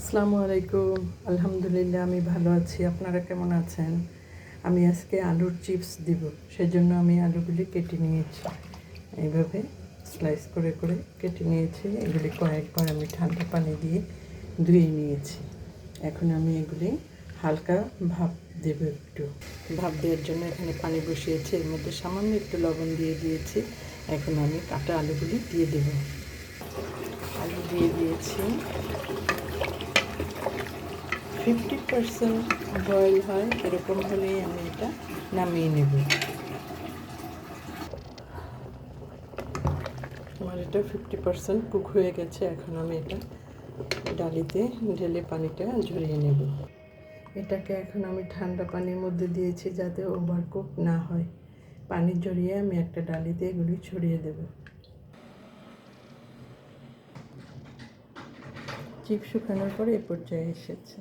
আসসালামু আলাইকুম। আলহামদুলিল্লাহ আমি ভালো আছি। আপনারা কেমন আছেন? আমি আজকে আলুর চিপস দিব, সেজন্য আমি আলুগুলি কেটে নিয়েছি। এইভাবে স্লাইস করে করে কেটে নিয়েছি। এগুলি কয়েকবার আমি ঠান্ডা পানি দিয়ে ধুয়ে নিয়েছি। এখন আমি এগুলি হালকা ভাপ দেব। একটু ভাপ দেওয়ার জন্য এখানে পানি বসিয়েছি, এর মধ্যে সামান্য একটু লবণ দিয়ে দিয়েছি। এখন আমি কাটা আলুগুলি দিয়ে দেব। আলু দিয়ে দিয়েছি। 50% বয়েল হয়, এরকম হলেই আমি এটা নামিয়ে নেব। আমার এটা 50% কুক হয়ে গেছে। এখন আমি এটা ডালিতে ঢেলে পানিটা ঝরিয়ে নেব। এটাকে এখন আমি ঠান্ডা পানির মধ্যে দিয়েছি যাতে ওভার কুক না হয়। পানি ঝরিয়ে আমি একটা ডালিতে এগুলি ছড়িয়ে দেব। চিপ শুকানোর পরে এ পর্যায়ে এসেছে।